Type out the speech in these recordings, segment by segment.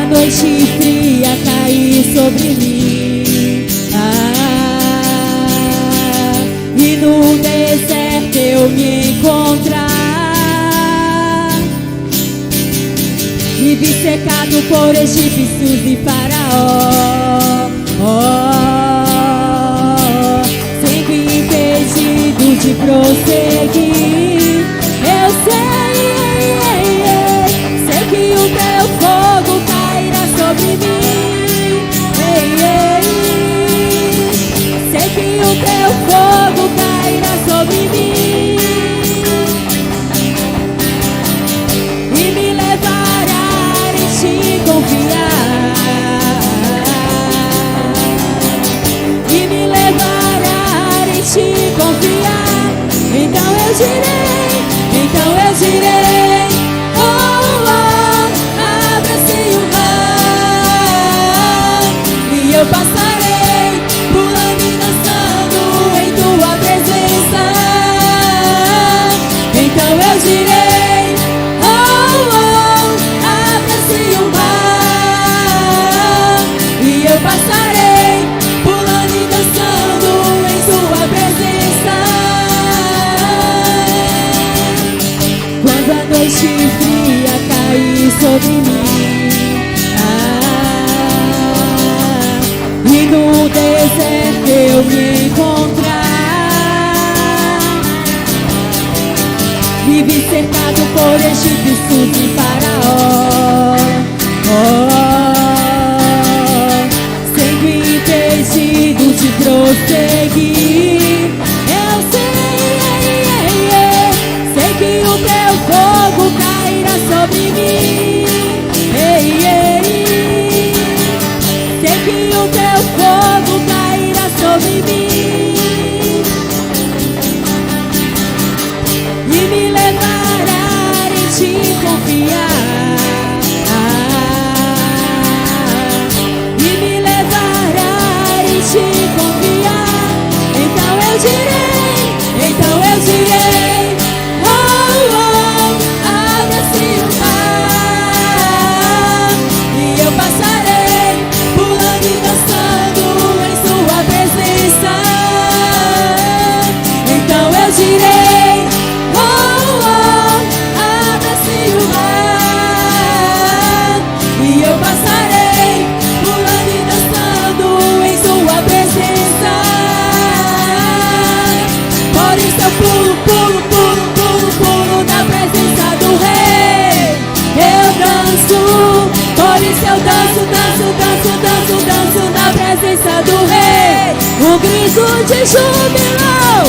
a noite fria cair sobre mim, e no deserto eu me encontrar, me vi cercado por egípcios e faraó, sempre impedido de prosseguir. Eu sei que o teu fogo cairá sobre mim, sei que o teu fogo cairá sobre mim e me levará em te confiar, e me levará em te confiar. Então eu direi, oh, abra-se o mar e eu passarei pulando e dançando em tua presença. Então eu direi, oh, abra-se o mar e eu passarei pulando e dançando em tua presença. Quando a noite fria cair sobre mim, e no deserto eu me encontrar, me vi cercado por egípcios e faraó, sendo impedido de prosseguir. Eu sei que o teu fogo cairá sobre mim, sei que o teu fogo cairá sobre mim e me levará em te confiar, e me levará em te confiar. Então eu direi, oh, abra-se o mar e eu passarei pulando e dançando em sua presença. Então eu direi, oh, abra-se o mar e eu passarei pulando e dançando em sua presença. Por isso eu pulo, pulo, pulo, pulo, pulo na presença do Rei. Eu danço, por isso eu danço, danço, danço, danço, danço na presença do Rei. Um grito de júbilo,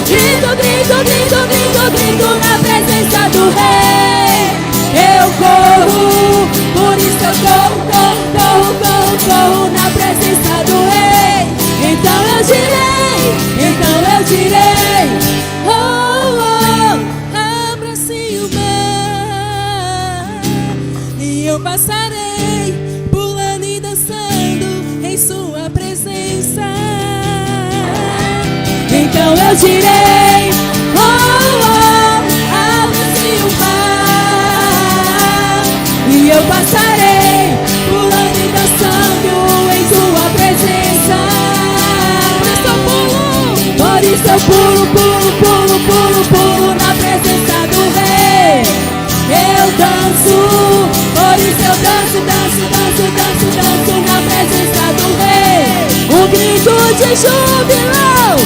grito, grito, grito, grito, grito na presença do Rei. Eu corro, por isso eu corro, corro, corro, corro, corro na presença do Rei. Então eu direi, oh, abra-se o mar e eu passarei pulando e dançando em sua presença. Então eu direi, oh, abra-se o mar e eu passarei pulando e dançando em sua presença. Por isso eu pulo, pulo, pulo, pulo, pulo na presença do Rei. Eu danço, por isso eu danço, danço, danço, danço, danço na presença do Rei. Um grito de júbilo,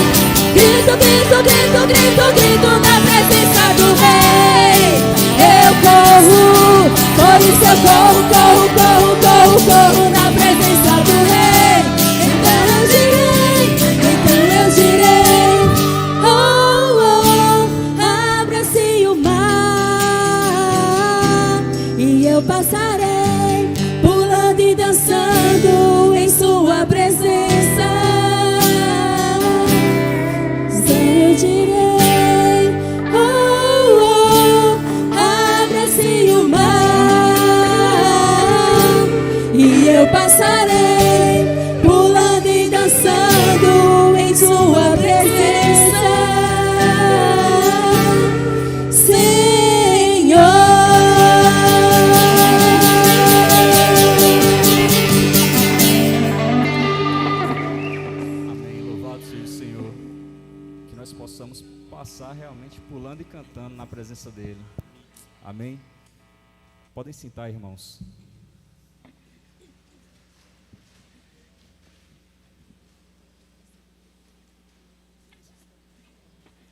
grito, grito, grito, grito, grito na presença do Rei. Eu corro, por isso eu corro, corro, corro, corro, corro na presença do Rei. Então eu direi, oh, abra-se o mar e eu passarei pulando e dançando em sua presença. Eu direi, oh, abra-se o mar e eu passarei pulando e dançando em sua presença. Senhor, presença dEle. Amém? Podem sentar, irmãos.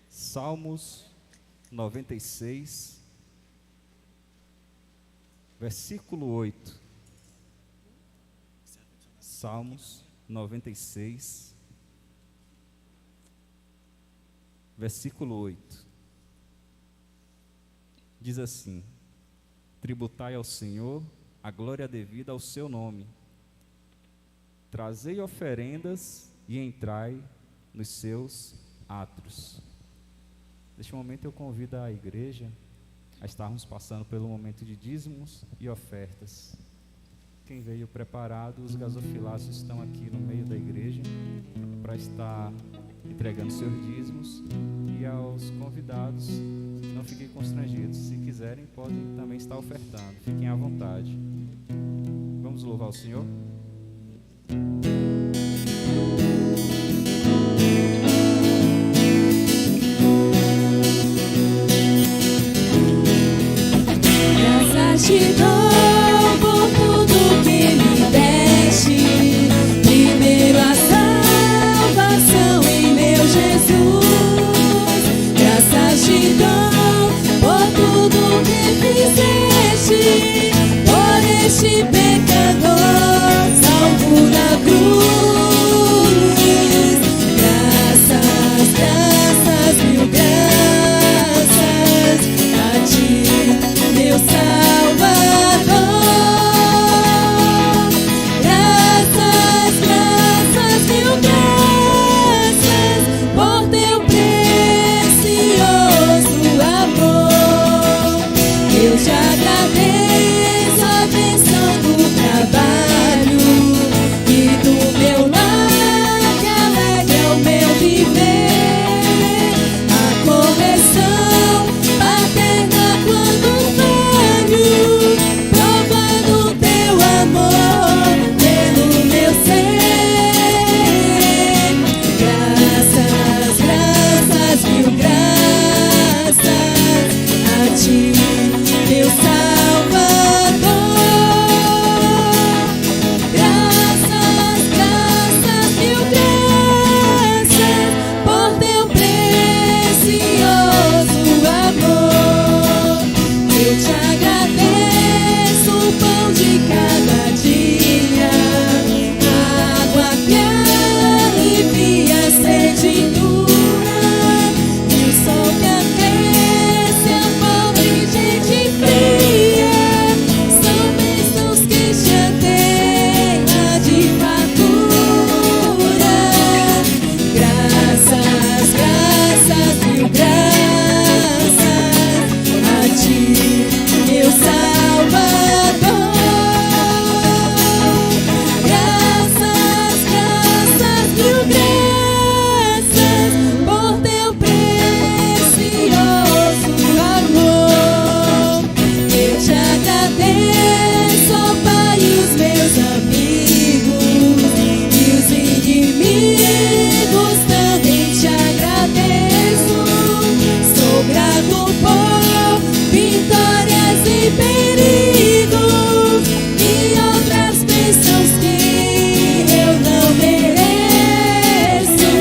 Salmos 96, versículo 8. Salmos 96, versículo 8. Diz assim: tributai ao Senhor a glória devida ao seu nome. Trazei oferendas e entrai nos seus átrios. Neste momento eu convido a igreja a estarmos passando pelo momento de dízimos e ofertas. Quem veio preparado, os gasofilácios estão aqui no meio da igreja para estar entregando seus dízimos, e aos convidados, não fiquem constrangidos, se quiserem podem também estar ofertando, fiquem à vontade. Vamos louvar o Senhor? Graças te dou por tudo que me deste, primeiro a salvação em meu Jesus. Graças te dou por tudo que fizeste, por este pecador salvo na cruz. Graças, graças, mil graças a ti, meu Salvador. Graças, graças, mil graças por teu precioso amor. Eu te agradeço a bênção do trabalho e do meu lar, que alegra o meu viver. A correção paterna quando falho, provando teu amor pelo meu ser. Graças, graças, mil graças a ti, meu Salvador. Graças, graças, mil graças por teu precioso amor. Eu te agradeço o pão de cada dia, a água que alivia a sede dura, e o sol que aquece a pobre gente fria. São bênçãos que chateia de fartura. Graças, graças, mil graças a ti, meu Salvador. Graças, graças, mil graças por teu precioso amor. Eu te agradeço, ó Pai, os meus amigos e os inimigos também te agradeço. Sou grato por vitórias e perigos e outras bênçãos que eu não mereço.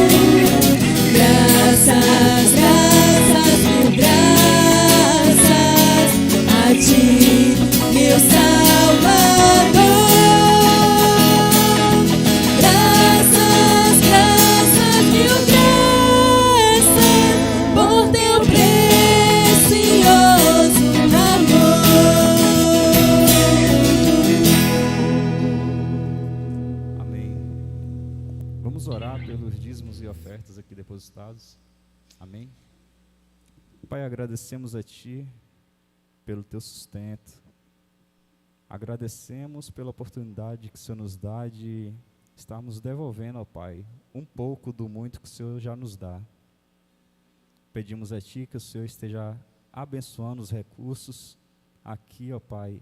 Graças, graças, mil graças a ti, meu Salvador. Graças, graças, mil graças por teu precioso amor. Amém. Vamos orar pelos dízimos e ofertas aqui depositados. Amém. Pai, agradecemos a Ti pelo Teu sustento. Agradecemos pela oportunidade que o Senhor nos dá de estarmos devolvendo, ó Pai, um pouco do muito que o Senhor já nos dá. Pedimos a Ti que o Senhor esteja abençoando os recursos aqui, ó Pai,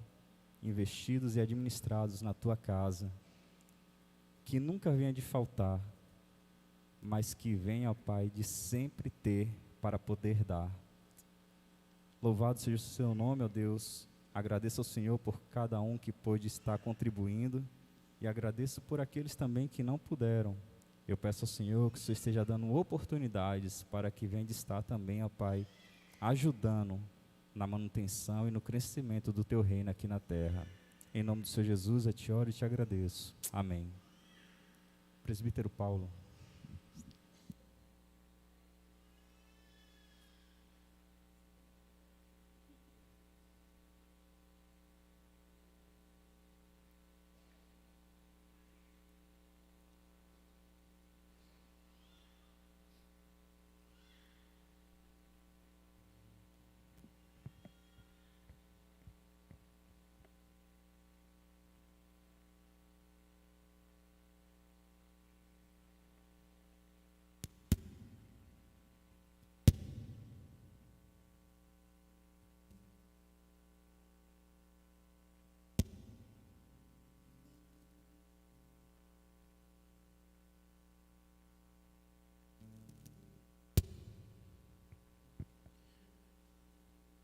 investidos e administrados na Tua casa. Que nunca venha de faltar, mas que venha, ó Pai, de sempre ter para poder dar. Louvado seja o seu nome, ó Deus. Agradeço ao Senhor por cada um que pôde estar contribuindo e agradeço por aqueles também que não puderam. Eu peço ao Senhor que o Senhor esteja dando oportunidades para que venha de estar também, ó Pai, ajudando na manutenção e no crescimento do Teu reino aqui na terra. Em nome do Senhor Jesus, eu te oro e te agradeço. Amém. Presbítero Paulo.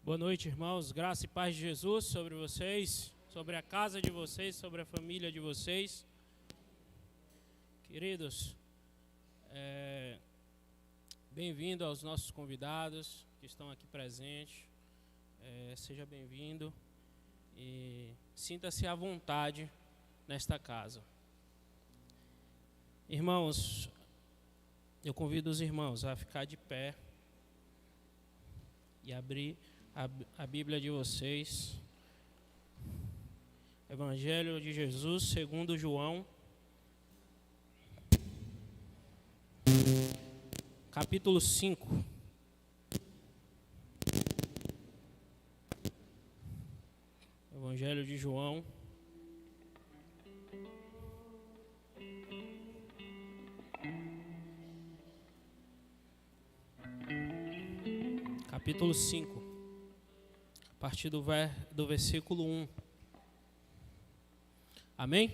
Boa noite, irmãos. Graça e paz de Jesus sobre vocês, sobre a casa de vocês, sobre a família de vocês. Queridos, bem-vindo aos nossos convidados que estão aqui presentes. Seja bem-vindo e sinta-se à vontade nesta casa. Irmãos, eu convido os irmãos a ficar de pé e abrir a Bíblia de vocês, Evangelho de Jesus segundo João, capítulo 5. Evangelho de João, capítulo 5. A partir do versículo 1. Amém?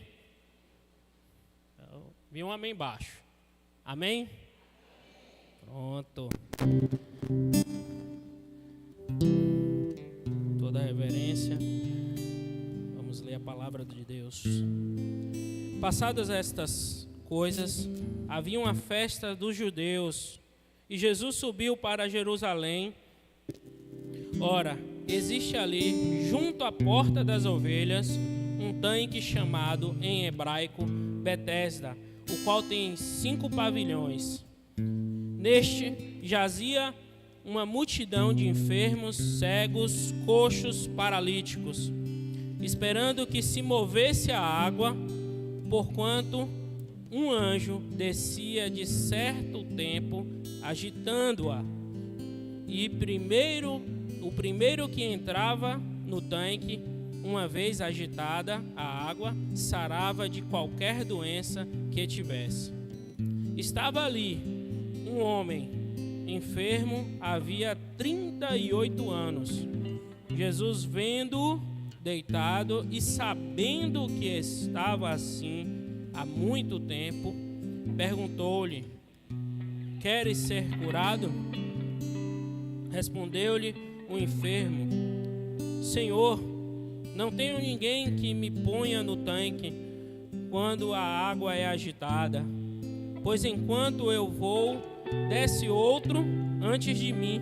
Eu vi um amém baixo. Amém? Pronto. Toda a reverência. Vamos ler a palavra de Deus. Passadas estas coisas, havia uma festa dos judeus, e Jesus subiu para Jerusalém. Ora, existe ali, junto à porta das ovelhas, um tanque chamado em hebraico Betesda, o qual tem 5 pavilhões. Neste jazia uma multidão de enfermos, cegos, coxos, paralíticos, esperando que se movesse a água, porquanto um anjo descia de certo tempo, agitando-a, e o primeiro que entrava no tanque, uma vez agitada a água, sarava de qualquer doença que tivesse. Estava ali um homem enfermo, havia 38 anos. Jesus, vendo-o deitado e sabendo que estava assim há muito tempo, perguntou-lhe: queres ser curado? Respondeu-lhe o enfermo: Senhor, não tenho ninguém que me ponha no tanque quando a água é agitada, pois enquanto eu vou, desce outro antes de mim.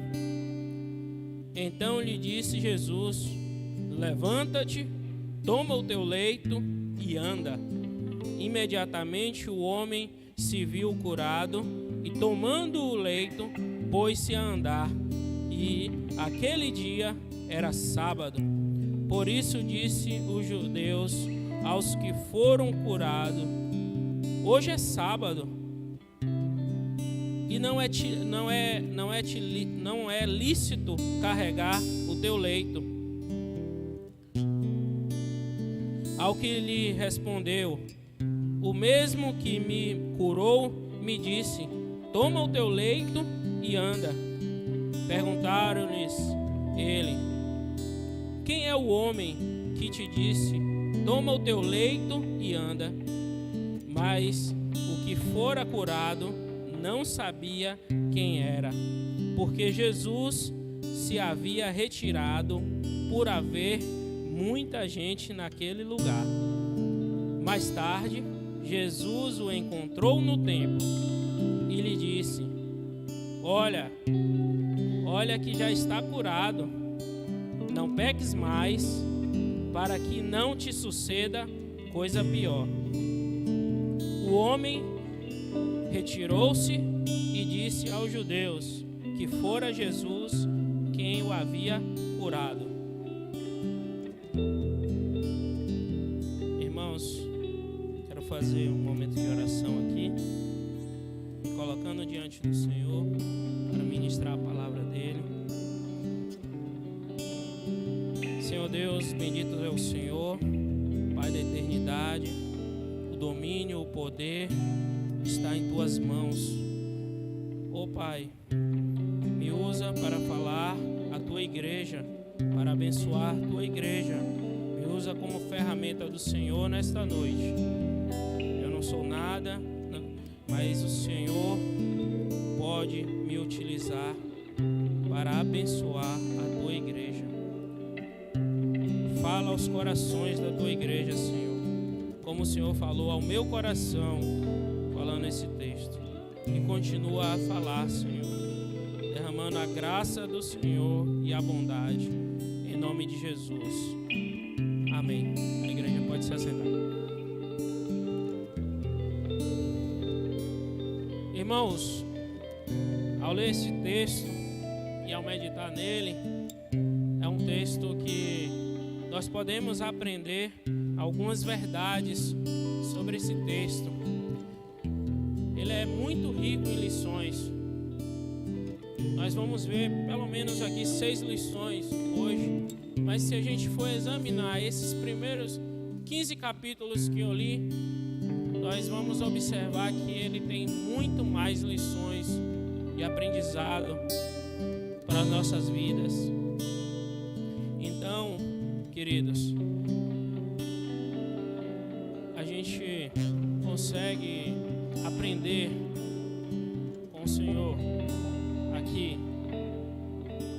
Então lhe disse Jesus: levanta-te, toma o teu leito e anda. Imediatamente o homem se viu curado e, tomando o leito, pôs-se a andar. E aquele dia era sábado. Por isso disse os judeus aos que foram curados: hoje é sábado e não é lícito carregar o teu leito. Ao que lhe respondeu: o mesmo que me curou me disse: toma o teu leito e anda. Perguntaram-lhes ele: quem é o homem que te disse: toma o teu leito e anda? Mas o que fora curado não sabia quem era, porque Jesus se havia retirado por haver muita gente naquele lugar. Mais tarde, Jesus o encontrou no templo e lhe disse: Olha que já está curado. Não peques mais, para que não te suceda coisa pior. O homem retirou-se e disse aos judeus que fora Jesus quem o havia curado. Irmãos, quero fazer um momento de oração aqui, me colocando diante do Senhor para ministrar a palavra dele. Senhor Deus, bendito é o Senhor, Pai da eternidade. O domínio, o poder está em tuas mãos. Ó Pai, me usa para falar a tua igreja, para abençoar a tua igreja. Me usa como ferramenta do Senhor nesta noite. Eu não sou nada, mas o Senhor pode me utilizar para abençoar a tua igreja. Fala aos corações da tua igreja, Senhor, como o Senhor falou ao meu coração, falando esse texto. E continua a falar, Senhor, derramando a graça do Senhor e a bondade, em nome de Jesus. Amém. A igreja pode se assentar. Irmãos, ao ler esse texto e ao meditar nele, é um texto que nós podemos aprender algumas verdades sobre esse texto. Ele é muito rico em lições. Nós vamos ver pelo menos aqui 6 lições hoje. Mas se a gente for examinar esses primeiros 15 capítulos que eu li, nós vamos observar que ele tem muito mais lições de aprendizado para nossas vidas. Então, queridos, a gente consegue aprender com o Senhor aqui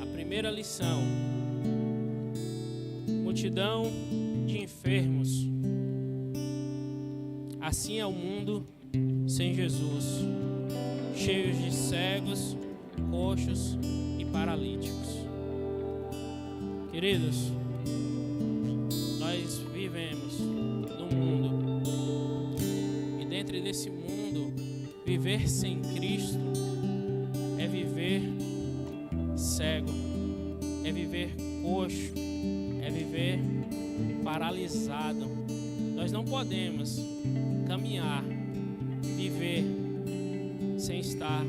a primeira lição: multidão de enfermos. Assim é o mundo sem Jesus, cheios de cegos, coxos e paralíticos. Queridos, nós vivemos num mundo, e dentro desse mundo, viver sem Cristo é viver cego, é viver coxo, é viver paralisado. Nós não podemos caminhar, viver sem estar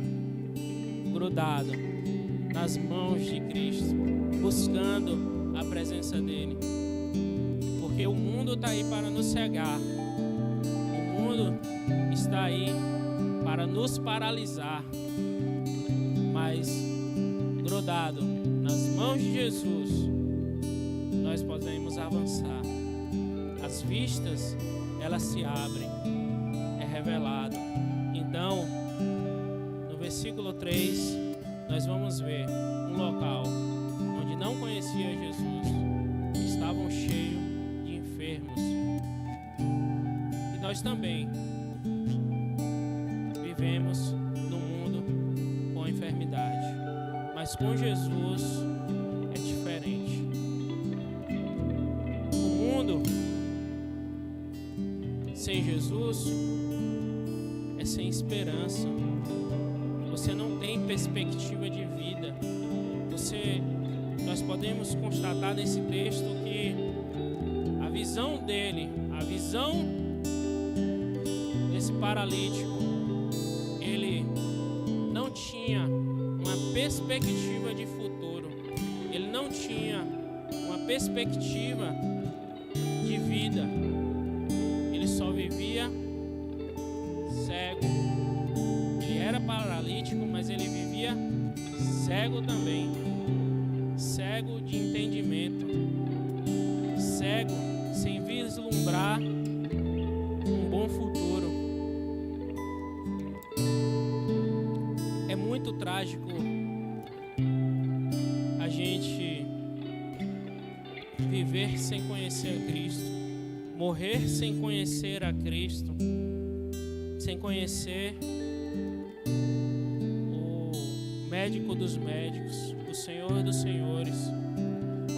grudado nas mãos de Cristo, buscando a presença dele. Porque o mundo está aí para nos cegar, o mundo está aí para nos paralisar, mas grudado nas mãos de Jesus, nós podemos avançar. As vistas, elas se abrem, é revelado. Então, no versículo 3, nós vamos ver um local onde não conhecia Jesus, estavam cheios de enfermos. E nós também vivemos no mundo com enfermidade, mas com Jesus é diferente. O mundo sem Jesus é sem esperança. Você não tem perspectiva de vida. Nós podemos constatar nesse texto que a visão dele, a visão desse paralítico, ele não tinha uma perspectiva de futuro. Ele não tinha uma perspectiva de vida. Ele só vivia cego. Ele era paralítico, mas ele vivia cego também. Cego de entendimento. Cego sem vislumbrar um bom futuro. É muito trágico a viver sem conhecer a Cristo, morrer sem conhecer a Cristo, sem conhecer o médico dos médicos, o Senhor dos senhores.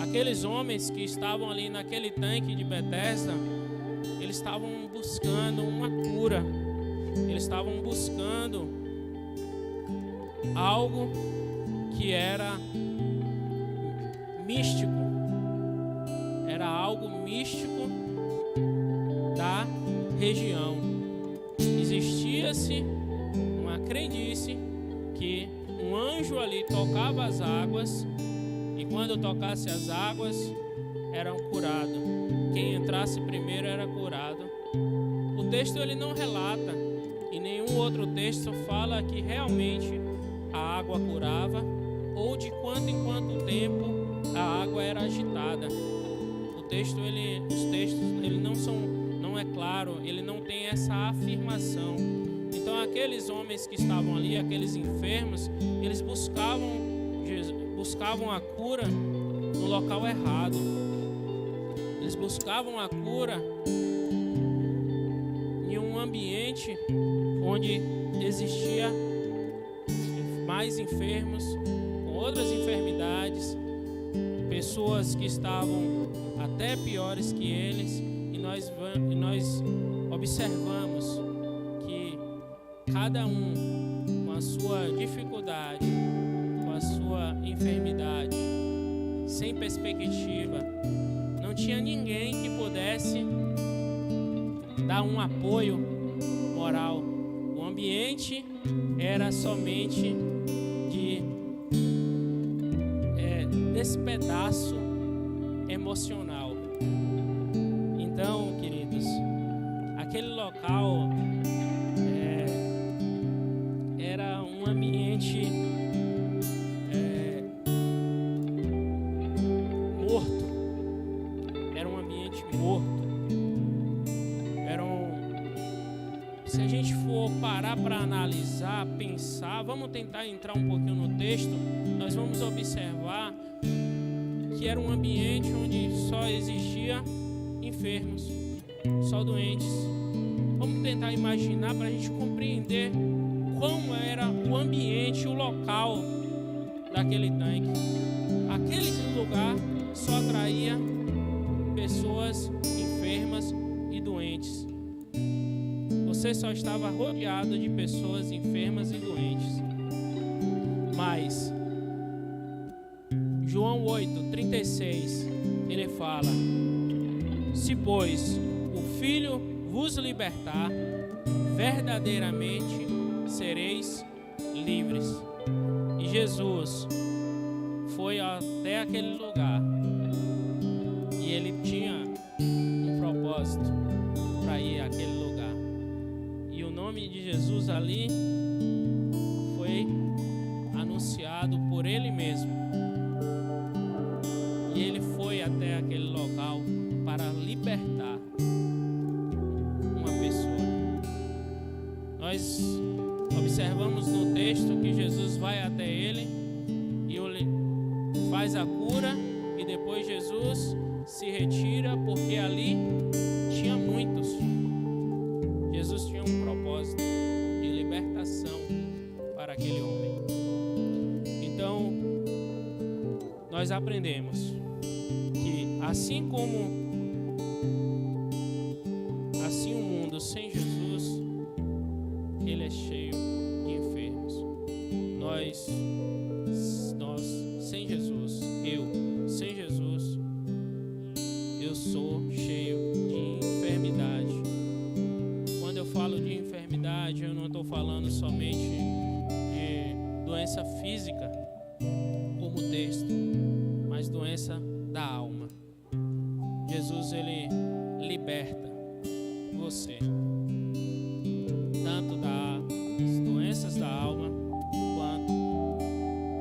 Aqueles homens que estavam ali naquele tanque de Betesda, eles estavam buscando uma cura, eles estavam buscando algo que era místico, era algo místico da região. Existia-se uma crendice que um anjo ali tocava as águas, e quando tocasse as águas eram curados. Quem entrasse primeiro era curado. O texto ele não relata, e nenhum outro texto fala que realmente a água curava, ou de quanto em quanto tempo a água era agitada. Os textos ele não é claro, ele não tem essa afirmação. Então aqueles homens que estavam ali, aqueles enfermos, eles buscavam a cura no local errado. Eles buscavam a cura em um ambiente onde existia mais enfermos, com outras enfermidades, pessoas que estavam até piores que eles, e nós observamos que cada um com a sua dificuldade, com a sua enfermidade, sem perspectiva, não tinha ninguém que pudesse dar um apoio moral. O ambiente era somente de despedaço emocional. Então, queridos, aquele local era um ambiente morto. Era um ambiente morto. Se a gente for parar para analisar, pensar, vamos tentar entrar um pouquinho no texto, nós vamos observar que era um ambiente onde só existia enfermos, só doentes. Vamos tentar imaginar para a gente compreender como era o ambiente, o local daquele tanque. Aquele lugar só atraía pessoas enfermas e doentes. Você só estava rodeado de pessoas enfermas e doentes. Mas João 8:36, ele fala: se pois o Filho vos libertar, verdadeiramente sereis livres. E Jesus foi até aquele lugar, e ele tinha um propósito para ir àquele lugar. E o nome de Jesus ali foi anunciado por ele mesmo. E ele foi até aquele local para libertar uma pessoa. Nós observamos no texto que Jesus vai até ele e ele faz a cura, e depois Jesus se retira porque ali tinha muitos. Jesus tinha um propósito de libertação para aquele homem. Então, nós aprendemos que assim o mundo sem Jesus, ele é cheio de enfermos. Nós sem Jesus, sem Jesus, eu sou cheio de enfermidade. Quando eu falo de enfermidade, eu não estou falando somente de doença física, como o texto, mas doença da alma. Jesus, ele liberta você, tanto das doenças da alma, quanto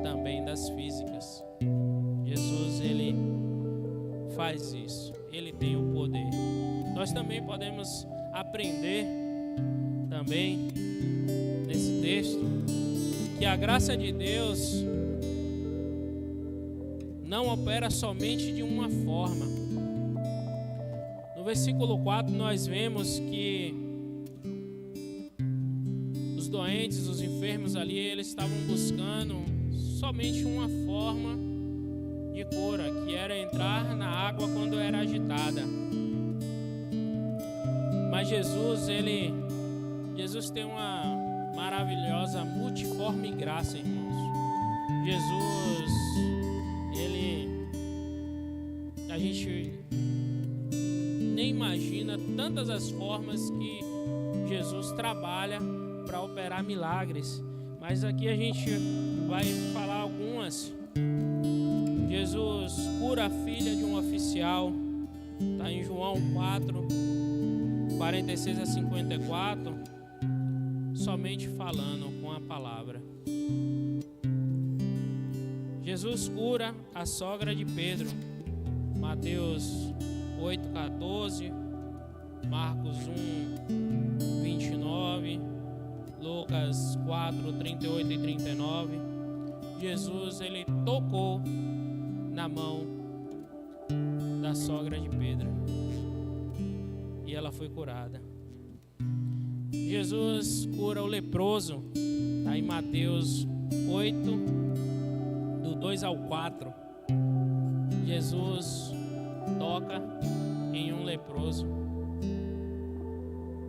também das físicas. Jesus, ele faz isso, ele tem o poder. Nós também podemos aprender também nesse texto que a graça de Deus não opera somente de uma forma. No versículo 4 nós vemos que os doentes, os enfermos ali, eles estavam buscando somente uma forma de cura, que era entrar na água quando era agitada. Mas Jesus tem uma maravilhosa multiforme graça, irmãos. Jesus, a gente nem imagina tantas as formas que Jesus trabalha para operar milagres, mas aqui a gente vai falar algumas. Jesus cura a filha de um oficial, está em João 4, 46 a 54, somente falando com a palavra. Jesus cura a sogra de Pedro, Mateus 8:14, Marcos 1:29, Lucas 4:38 e 39. Jesus, ele tocou na mão da sogra de Pedro e ela foi curada. Jesus cura o leproso, está em Mateus 8, do 2 ao 4. Jesus toca em um leproso.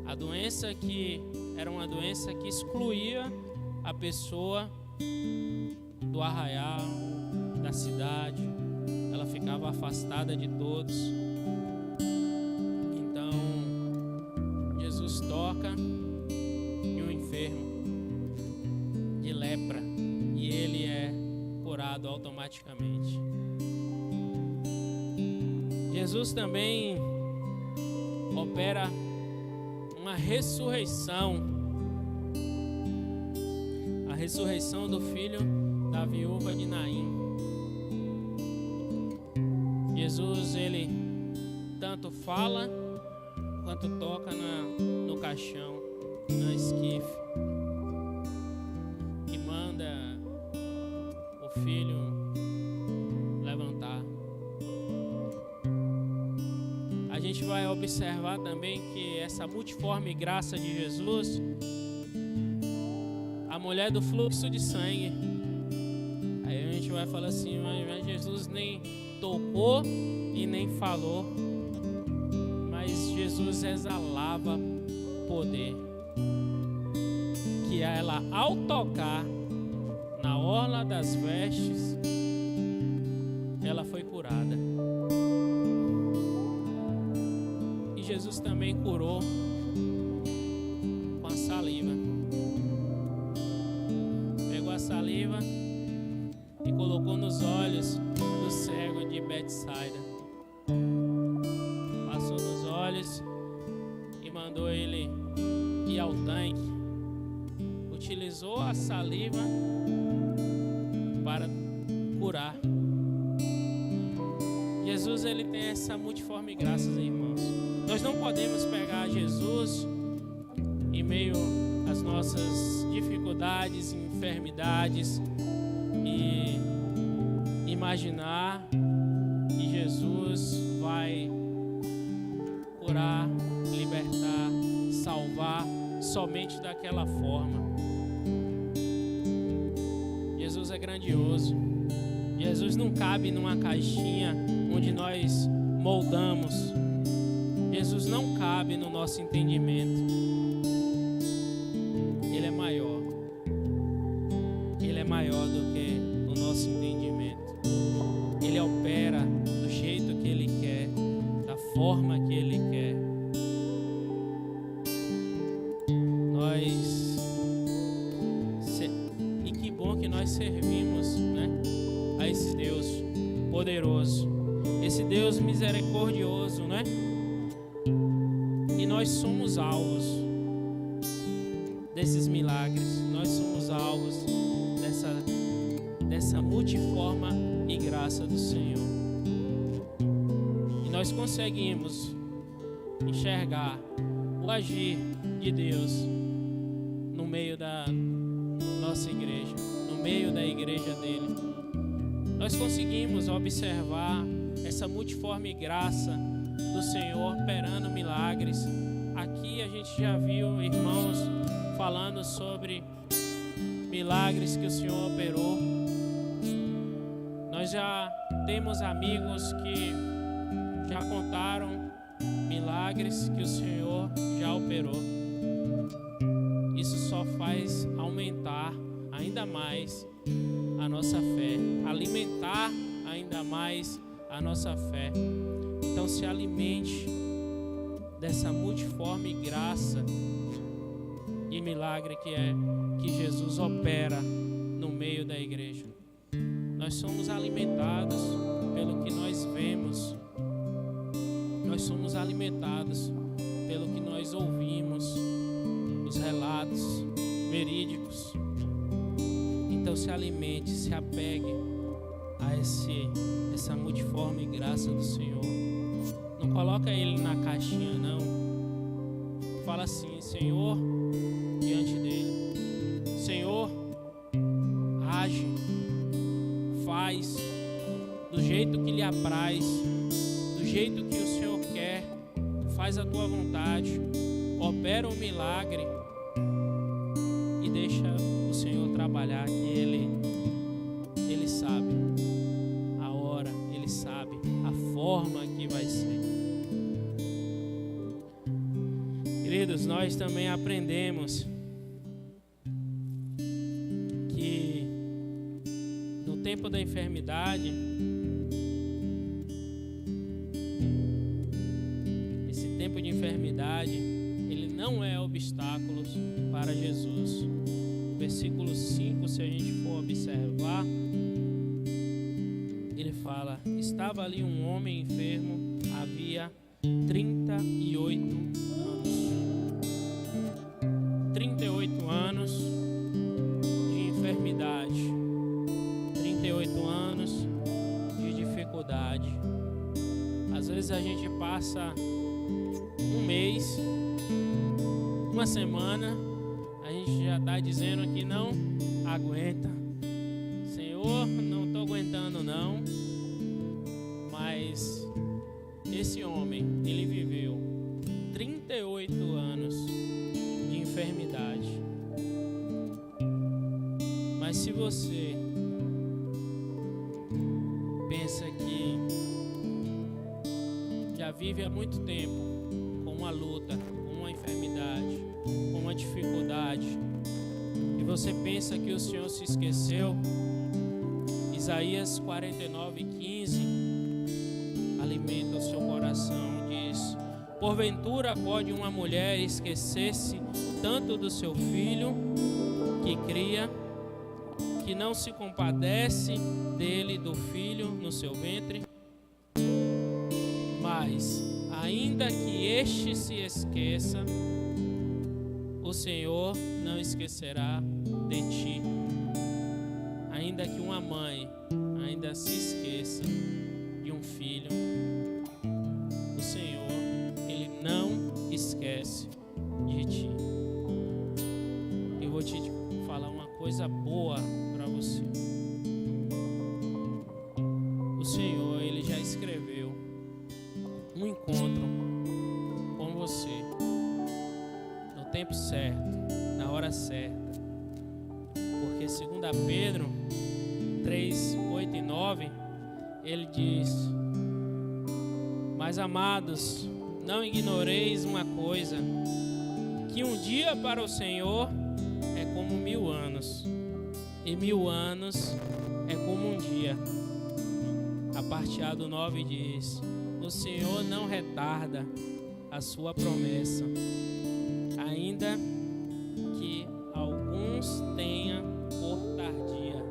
A doença que era uma doença que excluía a pessoa do arraial, da cidade. Ela ficava afastada de todos. Então, Jesus toca em um enfermo de lepra e ele é curado automaticamente. Jesus também opera uma ressurreição, a ressurreição do filho da viúva de Naim. Jesus, ele tanto fala quanto toca no caixão, na esquife, e manda o filho levantar. A gente vai observar também que essa multiforme graça de Jesus, a mulher do fluxo de sangue, aí a gente vai falar assim, mas Jesus nem tocou e nem falou, mas Jesus exalava poder, que ela, ao tocar na orla das vestes, ela foi curada. E Jesus também curou com a saliva. Pegou a saliva e colocou nos olhos do cego de Betsaida. Passou nos olhos e mandou ele ir ao tanque. Utilizou a saliva para curar. Jesus, ele tem essa multiforme graça, irmãos. Nós não podemos pegar Jesus em meio às nossas dificuldades e enfermidades e imaginar que Jesus vai curar, libertar, salvar somente daquela forma. Jesus é grandioso. Jesus não cabe numa caixinha onde nós moldamos. Jesus não cabe no nosso entendimento. Ele é maior. Ele é maior do que o nosso entendimento. Ele opera do jeito que Ele quer, da forma que Ele quer. E que bom que nós servimos, né, a esse Deus poderoso, esse Deus misericordioso, né? E nós somos alvos desses milagres, nós somos alvos dessa multiforma e graça do Senhor. E nós conseguimos enxergar o agir de Deus no meio da nossa igreja, no meio da igreja dele. nós conseguimos observar essa multiforme graça do Senhor operando milagres. Aqui a gente já viu irmãos falando sobre milagres que o Senhor operou. Nós já temos amigos que já contaram milagres que o Senhor já operou. Isso só faz aumentar ainda mais a nossa fé, alimentar ainda mais a nossa fé. Então se alimente dessa multiforme graça e milagre que Jesus opera no meio da igreja. Nós somos alimentados pelo que nós vemos. Nós somos alimentados pelo que nós ouvimos, os relatos verídicos. Então se alimente, se apegue a essa multiforme graça do Senhor. Não coloca Ele na caixinha, não. Fala assim: Senhor, diante dele: Senhor, age, faz do jeito que lhe apraz, do jeito que o Senhor quer. Faz a tua vontade, opera um milagre e deixa o Senhor trabalhar, que Ele sabe a hora, Ele sabe a forma que vai ser. Queridos, nós também aprendemos que no tempo da enfermidade, esse tempo de enfermidade, ele não é obstáculos para Jesus. Versículo 5, se a gente for observar, ele fala: estava ali um homem enfermo, havia 38 anos. 38 anos de enfermidade, 38 anos de dificuldade. Às vezes a gente passa um mês, uma semana, a gente já está dizendo que não aguenta. Senhor, não estou aguentando não. Mas esse homem, ele viveu 38 anos de enfermidade. Mas se você pensa que já vive há muito tempo com uma luta, com uma enfermidade, com uma dificuldade, e você pensa que o Senhor se esqueceu, Isaías 49:15 alimenta o seu coração, diz: porventura pode uma mulher esquecer-se tanto do seu filho que cria, que não se compadece dele, do filho no seu ventre? Mas ainda que este se esqueça, o Senhor não esquecerá de ti. Ainda que uma mãe ainda se esqueça de um filho, o Senhor, Ele não esquece de ti. Eu vou te falar uma coisa boa para você. O Senhor, Ele já escreveu um encontro com você no tempo certo, na hora certa. Porque 2 Pedro 3, 8 e 9, ele diz: mas amados, não ignoreis uma coisa, que um dia para o Senhor é como 1000 anos, e 1000 anos é como um dia. A parte A do 9 diz: o Senhor não retarda a sua promessa, ainda que alguns tenham por tardia.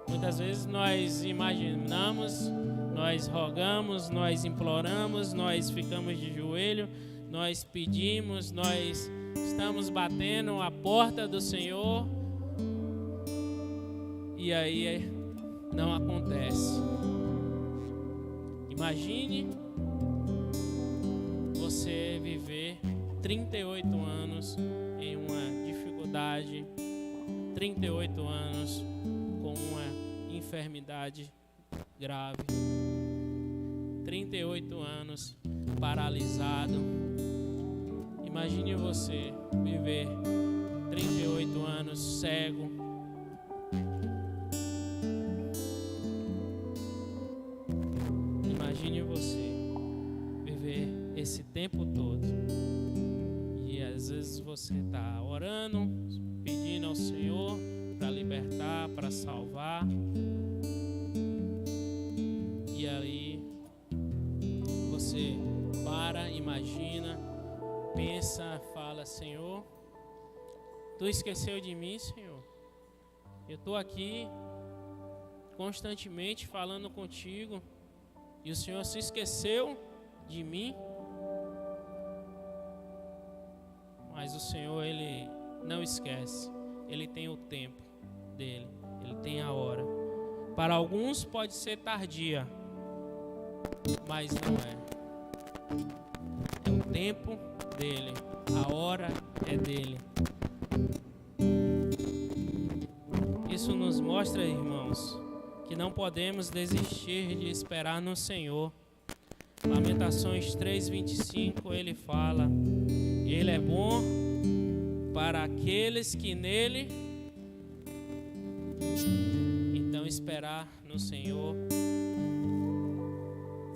Muitas vezes nós imaginamos, nós rogamos, nós imploramos, nós ficamos de joelho, nós pedimos, nós estamos batendo a porta do Senhor e aí não acontece. Imagine você viver 38 anos em uma dificuldade, 38 anos com uma enfermidade grave. 38 anos paralisado. Imagine você viver 38 anos cego. Imagine você viver esse tempo todo. E às vezes você está orando, pedindo ao Senhor para libertar, para salvar. E aí você para, imagina, pensa, fala: Senhor, Tu esqueceu de mim, Senhor? Eu estou aqui constantemente falando contigo e o Senhor se esqueceu de mim? Mas o Senhor, Ele não esquece. Ele tem o tempo dele, Ele tem a hora. Para alguns pode ser tardia, mas não é. É o tempo dele, a hora é dele. Isso nos mostra, irmãos, que não podemos desistir de esperar no Senhor. Lamentações 3:25, ele fala: Ele é bom para aqueles que nele. Então esperar no Senhor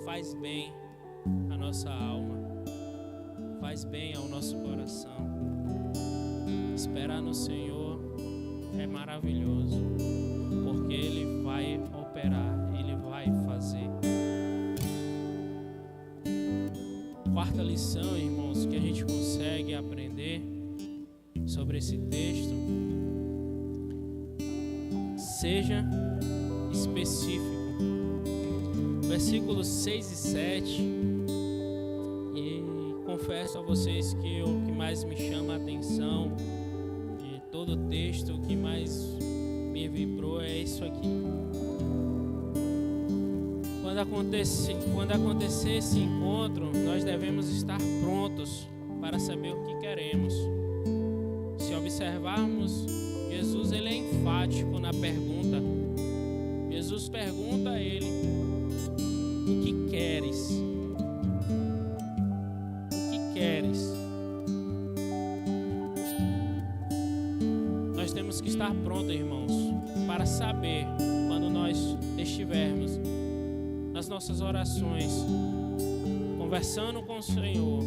faz bem à nossa alma, faz bem ao nosso coração. Esperar no Senhor é maravilhoso, porque Ele vai operar, Ele vai fazer. Quarta lição, irmãos, que a gente consegue aprender sobre esse texto: seja específico. Versículos 6 e 7, e confesso a vocês que o que mais me chama a atenção de todo o texto, o que mais me vibrou é isso aqui. Quando acontecer esse encontro, nós devemos estar prontos para saber o que queremos. Se observarmos, Jesus, ele é enfático na pergunta. Jesus pergunta a ele: o que queres? O que queres? Nós temos que estar prontos, irmãos, para saber quando nós estivermos nas nossas orações, conversando com o Senhor,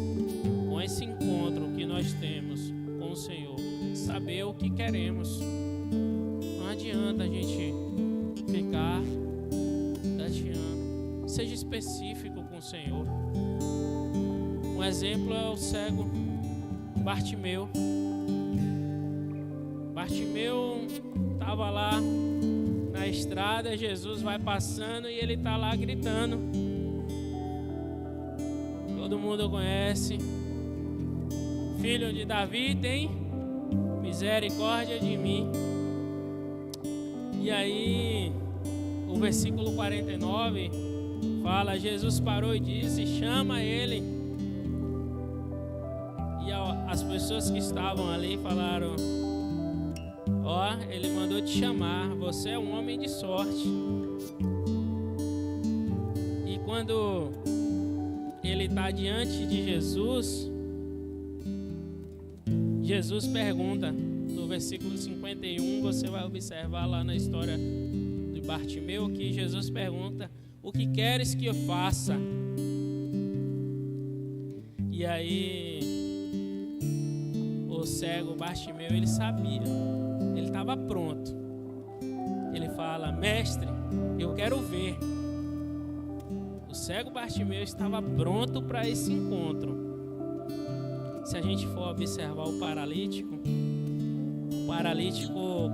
com esse encontro que nós temos com o Senhor, saber o que queremos. Não adianta a gente ficar tateando. Seja específico com o Senhor. Um exemplo é o cego Bartimeu. Bartimeu estava lá na estrada, Jesus vai passando e ele está lá gritando. Todo mundo conhece: Filho de Davi, tem misericórdia de mim. E aí, o versículo 49 fala: Jesus parou e disse: chama ele. E as pessoas que estavam ali falaram: ó, ele mandou te chamar, você é um homem de sorte. E quando ele está diante de Jesus, Jesus pergunta, no versículo 51, você vai observar lá na história de Bartimeu, que Jesus pergunta: o que queres que eu faça? E aí, o cego Bartimeu, ele sabia, ele estava pronto. Ele fala: mestre, eu quero ver. O cego Bartimeu estava pronto para esse encontro. Se a gente for observar o paralítico,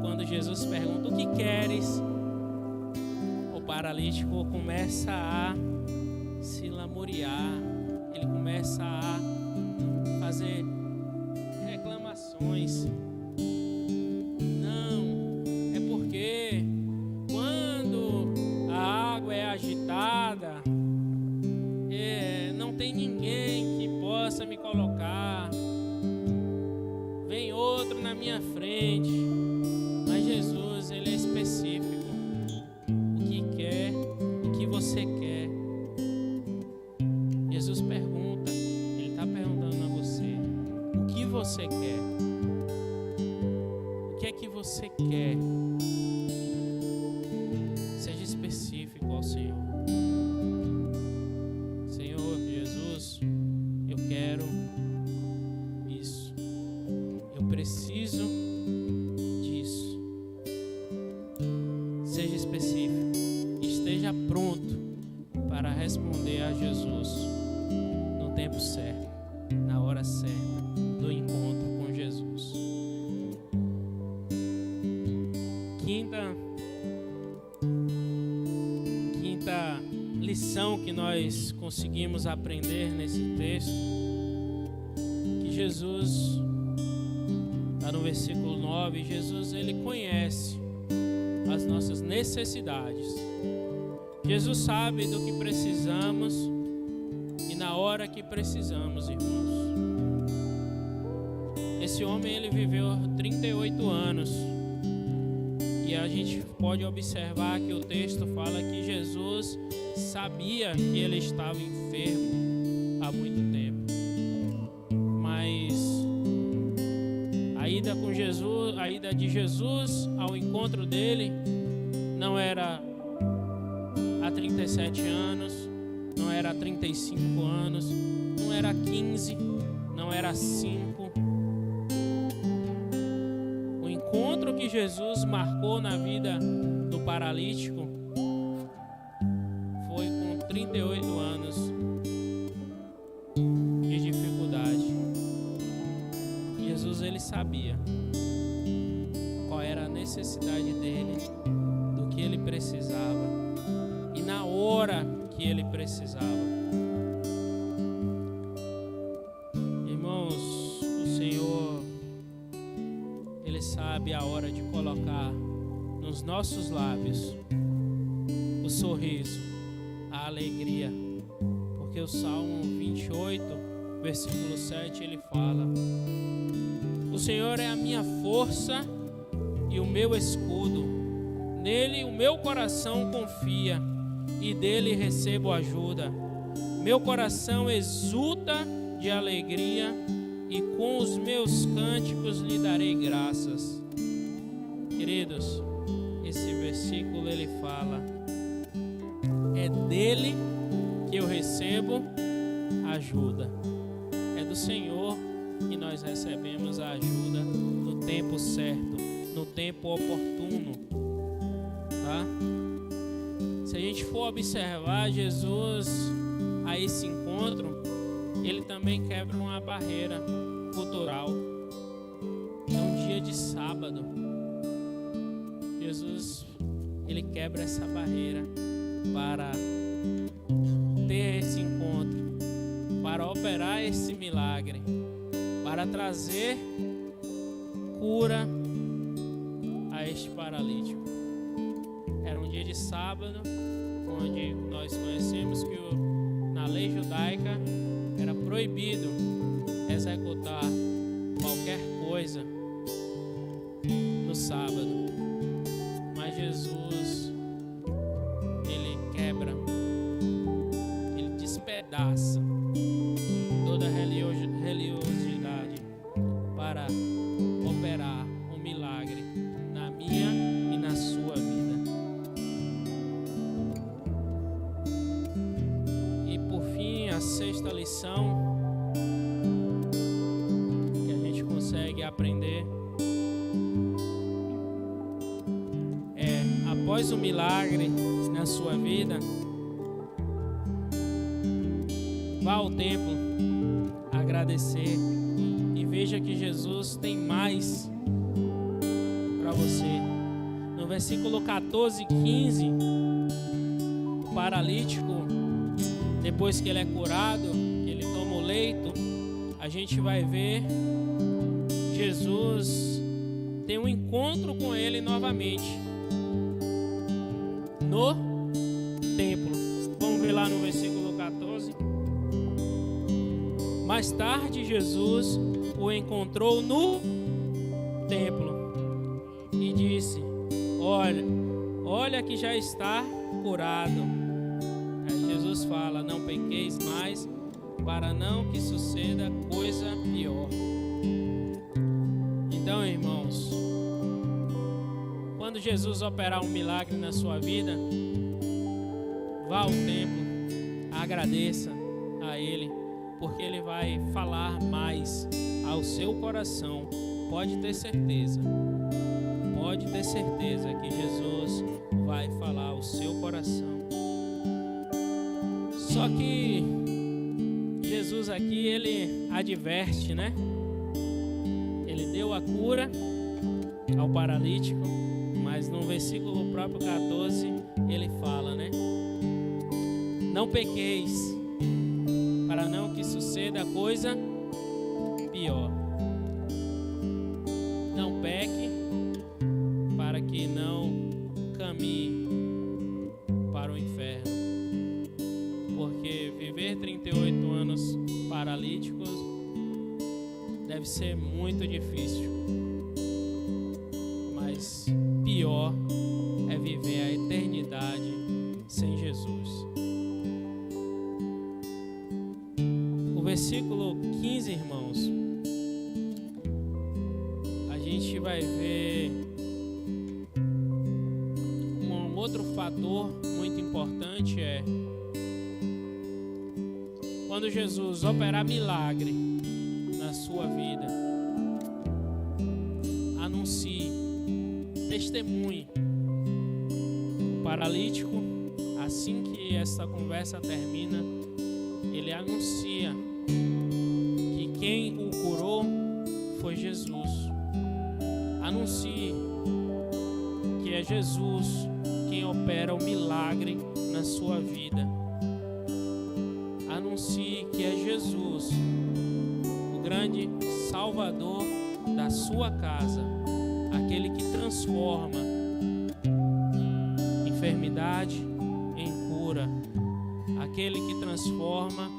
quando Jesus pergunta: o que queres? O paralítico começa a se lamuriar, ele começa a fazer reclamações. Não, é porque quando a água é agitada, não tem ninguém que possa me colocar. Vem outro na minha frente. Mas Jesus, ele é específico. você quer? Jesus pergunta, Ele está perguntando a você, o que você quer? O que é que você quer? Seja específico ao Senhor. Senhor Jesus, eu quero isso. Eu preciso disso. Seja específico. Esteja pronto para responder a Jesus no tempo certo, na hora certa do encontro com Jesus. Quinta lição que nós conseguimos aprender nesse texto, que Jesus, está no versículo 9, Jesus, Ele conhece as nossas necessidades. Jesus sabe do que precisamos e na hora que precisamos, irmãos. Esse homem, ele viveu 38 anos. E a gente pode observar que o texto fala que Jesus sabia que ele estava enfermo há muito tempo. Mas a ida de Jesus ao encontro dele não era há 37 anos, não era há 35 anos, não era há 15, não era há 5. O encontro que Jesus marcou na vida do paralítico foi com 38 anos de dificuldade. Jesus, ele sabia qual era a necessidade dele, do que ele precisava e na hora que ele precisava. Irmãos, o Senhor, Ele sabe a hora de colocar nos nossos lábios o sorriso, a alegria, porque o Salmo 28, versículo 7, ele fala: o Senhor é a minha força e o meu escudo, nele o meu coração confia e dele recebo ajuda. Meu coração exulta de alegria e com os meus cânticos lhe darei graças. Queridos, esse versículo ele fala: é dele que eu recebo ajuda. É do Senhor que nós recebemos a ajuda no tempo certo, no tempo oportuno, tá? Se a gente for observar Jesus a esse encontro, ele também quebra uma barreira cultural. É um dia de sábado. Jesus, ele quebra essa barreira para ter esse encontro, para operar esse milagre, para trazer cura a este paralítico. Era um dia de sábado, onde nós conhecemos que na lei judaica era proibido executar qualquer coisa no sábado. Mas Jesus, ele quebra, ele despedaça toda a religiosidade para operar um milagre na minha e na sua vida. E por fim, a sexta lição que a gente consegue aprender é: após o milagre na sua vida, vá ao templo agradecer e veja que Jesus tem mais para você. No versículo 14 e 15, o paralítico, depois que ele é curado, que ele toma o leito, a gente vai ver Jesus ter um encontro com ele novamente no templo. Vamos ver lá no versículo 14. Mais tarde, Jesus o encontrou no templo e disse: olha que já está curado. Jesus fala: não pequeis mais, para não que suceda coisa pior. Então, irmãos, quando Jesus operar um milagre na sua vida, vá ao templo, agradeça a Ele, porque Ele vai falar mais ao seu coração. Pode ter certeza que Jesus vai falar ao seu coração. Só que Jesus aqui, Ele adverte, né? Ele deu a cura ao paralítico, mas no versículo próprio 14, Ele fala, né? Não pequeis, para não que suceda coisa pior. Não peque, para que não caminhe para o inferno. Porque viver 38 anos paralíticos deve ser muito difícil. Mas pior é viver a eternidade sem Jesus. O versículo 15, irmãos, a gente vai ver um outro fator muito importante, é quando Jesus operar milagre na sua vida, anuncie, testemunhe. O paralítico, assim que essa conversa termina, ele anuncia que quem o curou foi Jesus. Anuncie que é Jesus quem opera o milagre na sua vida. Anuncie que é Jesus o grande Salvador da sua casa, aquele que transforma enfermidade em cura, aquele que transforma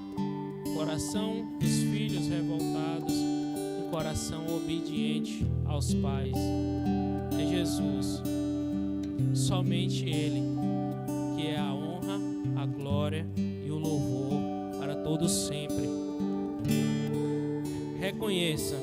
o coração dos filhos revoltados em coração obediente aos pais. É Jesus, somente Ele, que é a honra, a glória e o louvor para todos sempre. Reconheça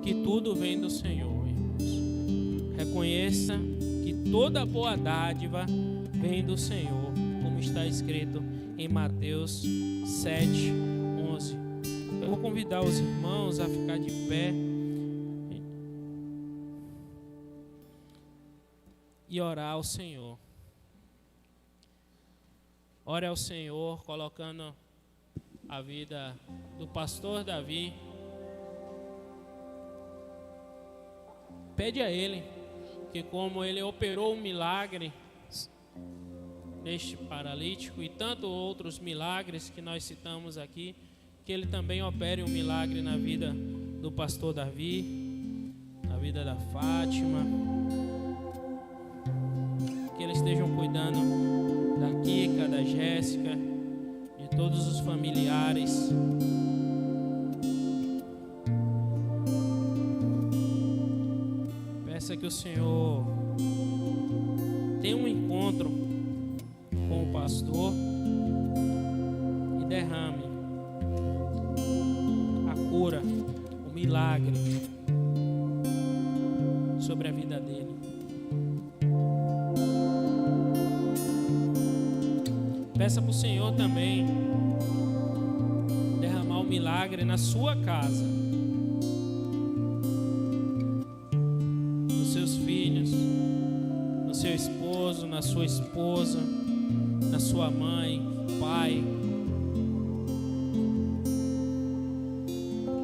que tudo vem do Senhor, irmãos. Reconheça que toda boa dádiva vem do Senhor, como está escrito em Mateus 7:11. Eu vou convidar os irmãos a ficar de pé e orar ao Senhor. Ore ao Senhor, colocando a vida do pastor Davi. Pede a Ele que, como Ele operou um milagre neste paralítico e tantos outros milagres que nós citamos aqui, que Ele também opere um milagre na vida do pastor Davi, na vida da Fátima, que eles estejam cuidando da Kika, da Jéssica, de todos os familiares. Peça que o Senhor tenha um encontro com o pastor e derrame a cura, o milagre sobre a vida dele. Peça para o Senhor também derramar o milagre na sua casa, nos seus filhos, no seu esposo, na sua esposa, na sua mãe, pai.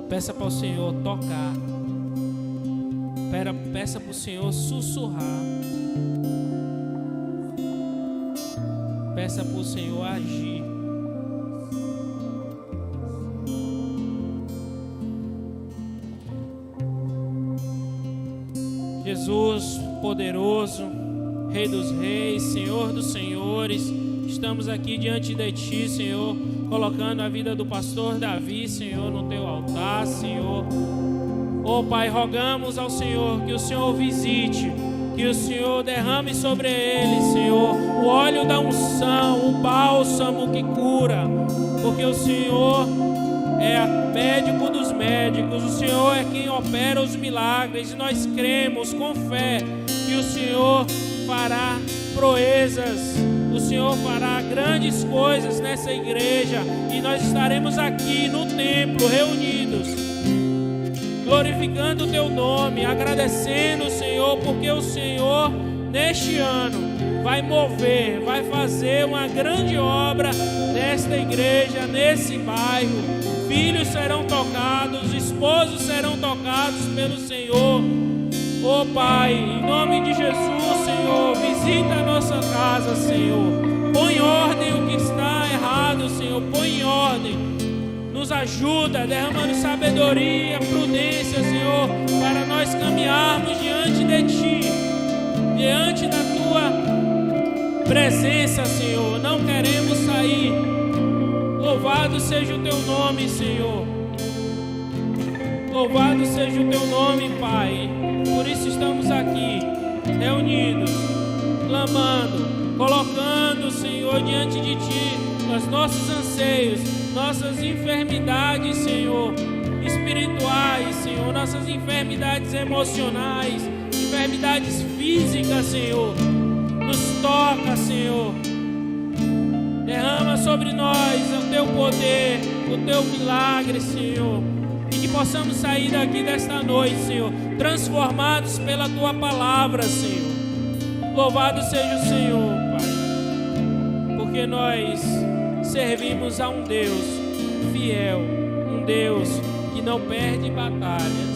Peça para o Senhor tocar. Peça para o Senhor sussurrar. Peça para o Senhor agir. Jesus poderoso, Rei dos reis, Senhor dos senhores, estamos aqui diante de Ti, Senhor, colocando a vida do pastor Davi, Senhor, no Teu altar, Senhor. Oh Pai, rogamos ao Senhor que o Senhor visite Que o Senhor derrame sobre ele, Senhor, o óleo da unção, o bálsamo que cura, porque o Senhor é médico dos médicos, o Senhor é quem opera os milagres, e nós cremos com fé que o Senhor fará proezas, o Senhor fará grandes coisas nessa igreja, e nós estaremos aqui no templo reunidos, glorificando o Teu nome, agradecendo o Senhor, porque o Senhor neste ano vai mover, vai fazer uma grande obra nesta igreja, nesse bairro. Filhos serão tocados, esposos serão tocados pelo Senhor. Oh Pai, em nome de Jesus, Senhor, visita a nossa casa, Senhor. Põe em ordem o que está errado, Senhor, põe em ordem. Nos ajuda, derramando sabedoria, prudência, Senhor, para nós caminharmos diante de Ti, diante da Tua presença, Senhor. Não queremos sair. Louvado seja o Teu nome, Senhor. Louvado seja o Teu nome, Pai. Por isso estamos aqui, reunidos, clamando, colocando, Senhor, diante de Ti os nossos anseios, nossas enfermidades, Senhor, espirituais, Senhor, nossas enfermidades emocionais, enfermidades físicas, Senhor. Nos toca, Senhor. Derrama sobre nós o Teu poder, o Teu milagre, Senhor. E que possamos sair daqui desta noite, Senhor, transformados pela Tua palavra, Senhor. Louvado seja o Senhor, Pai, porque nós servimos a um Deus fiel, um Deus que não perde batalhas.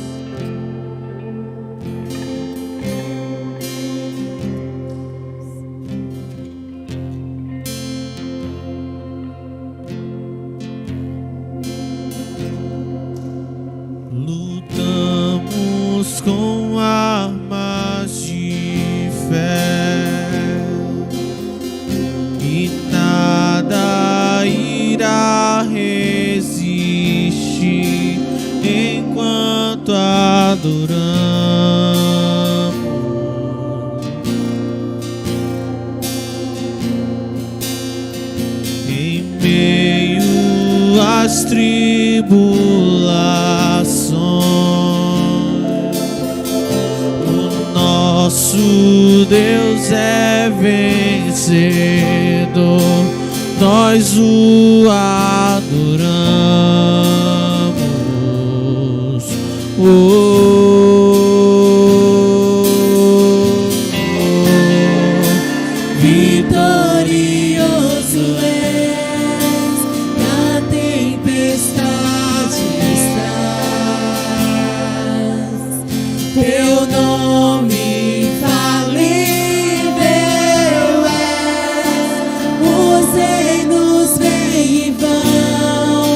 Lutamos com armas de fé e nada irá resistir enquanto adoramos. Em meio às tribulações, o nosso Deus é vencedor, nós o adoramos. Vitorioso és, na tempestade estás. Teu nome infalível é, os reinos vêm e vão,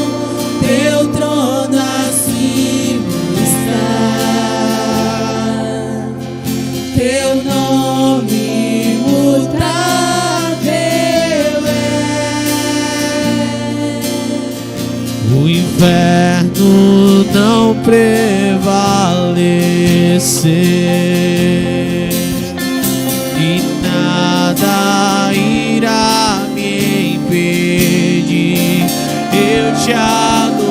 teu trono acima está. Teu nome imutável é. O inferno não prevalecer e nada irá me impedir, eu te adorarei.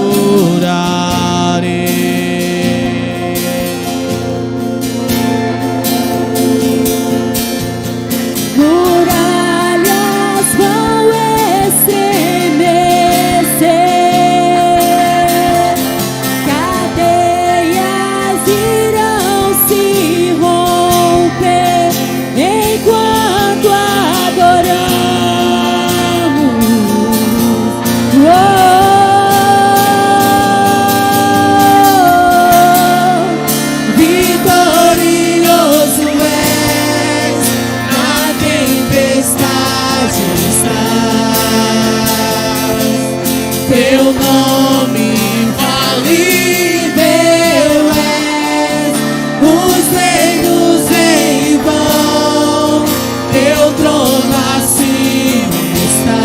Muralhas vão estremecer, cadeias irão se romper enquanto adoramos. Vitorioso és, na tempestade estás. Teu nome infalível é, os reinos vêm e vão, teu trono acima está.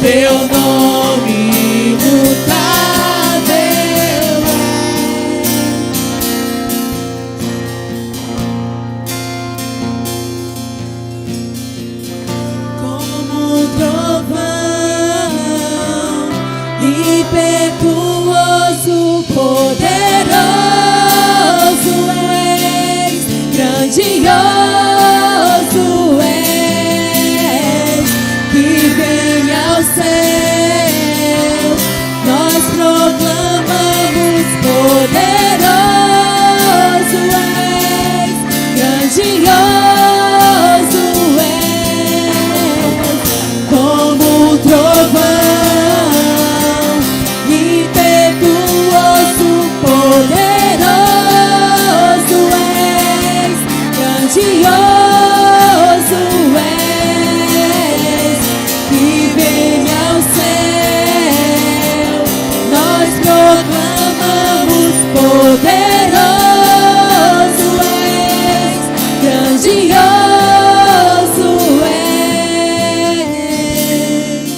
Teu nome imutável é. poderoso és, grandioso és, que vem ao céu. Nós proclamamos poderoso és, grandioso és, como um trovão, impetuoso, poderoso és, grandioso és, que vem ao céu. Nós proclamamos poderoso és, grandioso és,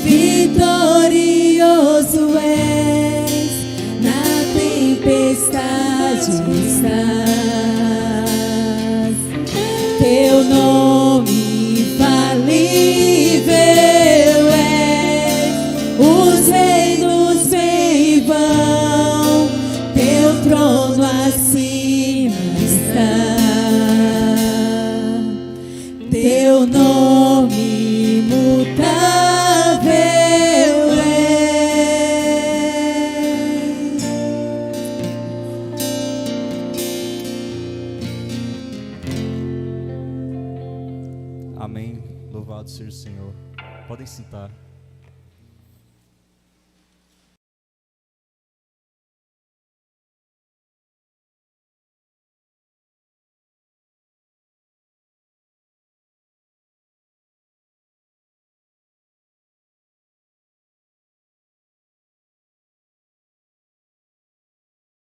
vitorioso és, na tempestade estás. Teu nome infalível é, os reinos vêm e vão, teu trono acima está. Teu nome imutável é. Amém. Louvado seja o Senhor. Podem sentar.